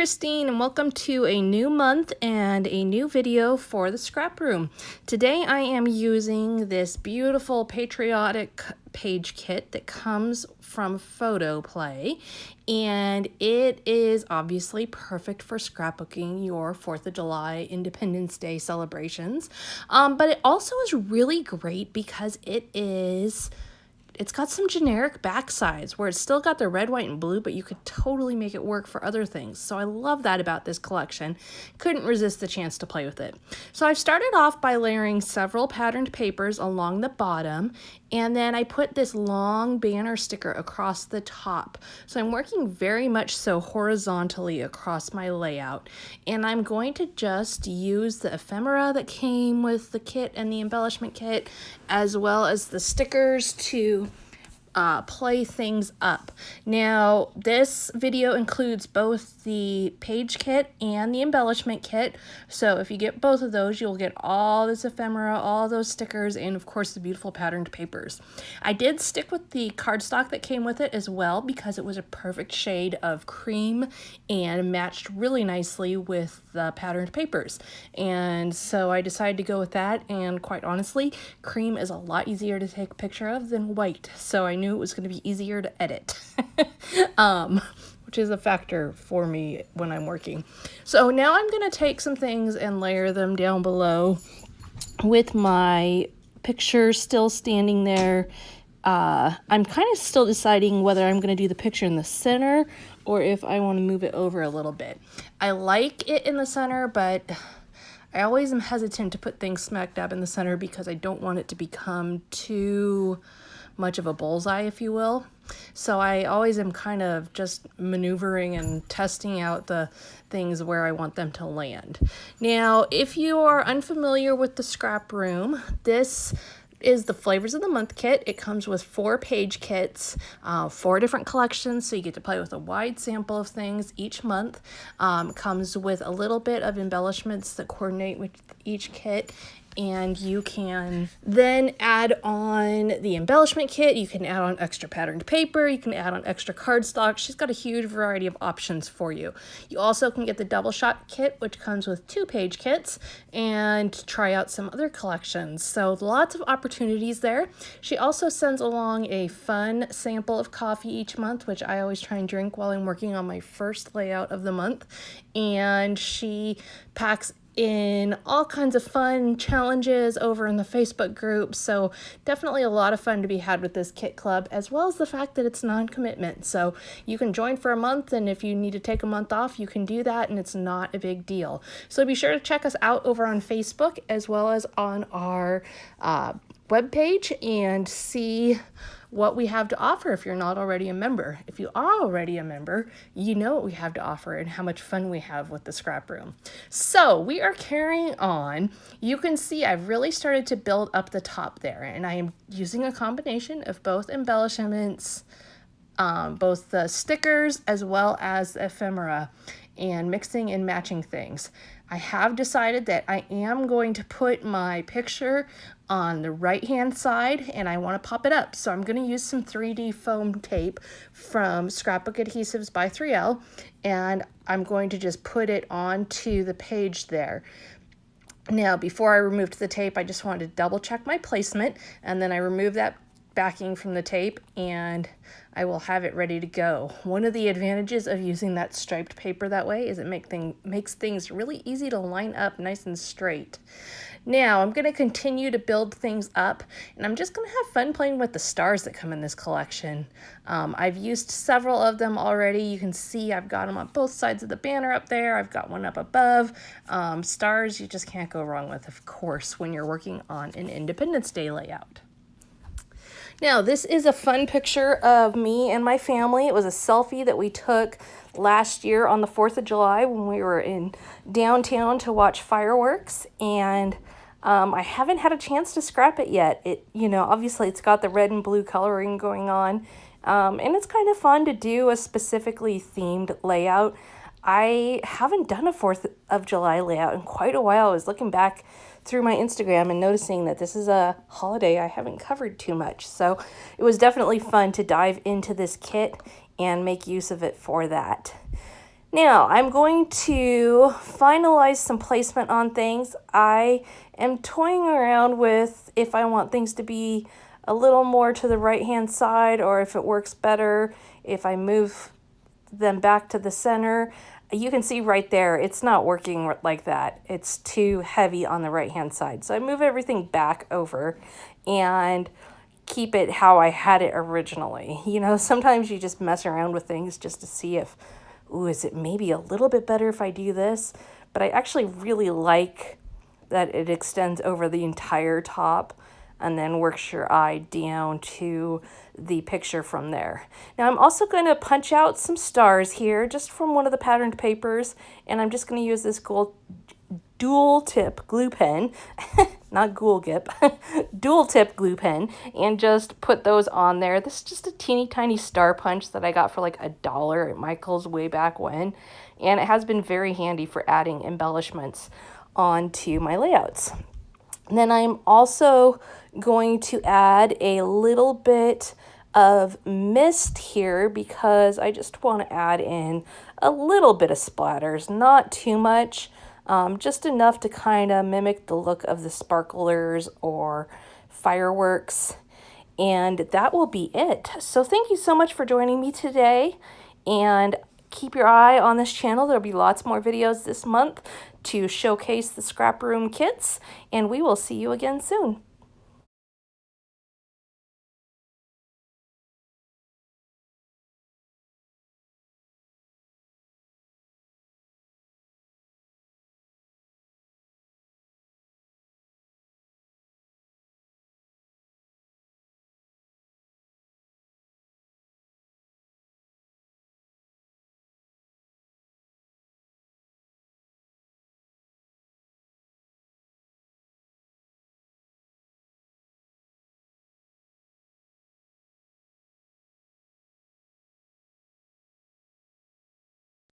Christine, and welcome to a new month and a new video for the scrap room. Today I am using this beautiful patriotic page kit that comes from Photoplay, and it is obviously perfect for scrapbooking your 4th of July Independence Day celebrations. But it also is really great because it's got some generic backsides where it's still got the red, white, and blue, but you could totally make it work for other things. So I love that about this collection. Couldn't resist the chance to play with it. So I've started off by layering several patterned papers along the bottom, and then I put this long banner sticker across the top. So I'm working very much so horizontally across my layout. And I'm going to just use the ephemera that came with the kit and the embellishment kit, as well as the stickers to play things up. Now, this video includes both the page kit and the embellishment kit. So if you get both of those, you'll get all this ephemera, all those stickers, and of course the beautiful patterned papers. I did stick with the cardstock that came with it as well because it was a perfect shade of cream and matched really nicely with the patterned papers. And so I decided to go with that, and quite honestly, cream is a lot easier to take a picture of than white. So I knew it was going to be easier to edit, which is a factor for me when I'm working. So now I'm going to take some things and layer them down below with my picture still standing there. I'm kind of still deciding whether I'm going to do the picture in the center or if I want to move it over a little bit. I like it in the center, but I always am hesitant to put things smack dab in the center because I don't want it to become too much of a bullseye, if you will. So I always am kind of just maneuvering and testing out the things where I want them to land. Now, if you are unfamiliar with the scrap room, this is the Flavors of the Month kit. It comes with 4 page kits, 4 different collections, so you get to play with a wide sample of things each month. Comes with a little bit of embellishments that coordinate with each kit, and you can then add on the embellishment kit. You can add on extra patterned paper. You can add on extra cardstock. She's got a huge variety of options for you. You also can get the double shot kit, which comes with 2 page kits, and try out some other collections. So lots of opportunities there. She also sends along a fun sample of coffee each month, which I always try and drink while I'm working on my first layout of the month. And she packs in all kinds of fun challenges over in the Facebook group. So definitely a lot of fun to be had with this kit club, as well as the fact that it's non-commitment. So you can join for a month, and if you need to take a month off, you can do that, and it's not a big deal. So be sure to check us out over on Facebook as well as on our webpage and see what we have to offer if you're not already a member. If you are already a member, you know what we have to offer and how much fun we have with the scrap room. So we are carrying on. You can see I've really started to build up the top there, and I am using a combination of both embellishments, both the stickers as well as the ephemera, and mixing and matching things. I have decided that I am going to put my picture on the right hand side, and I want to pop it up. So I'm going to use some 3D foam tape from Scrapbook Adhesives by 3L, and I'm going to just put it onto the page there. Now, before I removed the tape, I just wanted to double check my placement, and then I removed that backing from the tape, and I will have it ready to go. One of the advantages of using that striped paper that way is it makes things really easy to line up nice and straight. Now I'm going to continue to build things up, and I'm just going to have fun playing with the stars that come in this collection. I've used several of them already. You can see I've got them on both sides of the banner up there. I've got one up above. Stars you just can't go wrong with, of course, when you're working on an Independence Day layout. Now, this is a fun picture of me and my family. It was a selfie that we took last year on the 4th of July when we were in downtown to watch fireworks, and I haven't had a chance to scrap it yet. Obviously it's got the red and blue coloring going on, and it's kind of fun to do a specifically themed layout. I haven't done a 4th of July layout in quite a while. I was looking back through my Instagram and noticing that this is a holiday I haven't covered too much. So it was definitely fun to dive into this kit and make use of it for that. Now, I'm going to finalize some placement on things. I am toying around with if I want things to be a little more to the right-hand side, or if it works better if I move them back to the center. You can see right there, it's not working like that. It's too heavy on the right-hand side. So I move everything back over and keep it how I had it originally. You know, sometimes you just mess around with things just to see if, ooh, is it maybe a little bit better if I do this? But I actually really like that it extends over the entire top and then works your eye down to the picture from there. Now I'm also going to punch out some stars here just from one of the patterned papers, and I'm just going to use this dual tip glue pen, not Ghoul Gip, dual tip glue pen, and just put those on there. This is just a teeny tiny star punch that I got for like $1 at Michael's way back when, and it has been very handy for adding embellishments onto my layouts. And then I'm also going to add a little bit of mist here because I just want to add in a little bit of splatters, not too much, just enough to kind of mimic the look of the sparklers or fireworks. And that will be it. So thank you so much for joining me today, and keep your eye on this channel. There'll be lots more videos this month to showcase the scrap room kits, and we will see you again soon.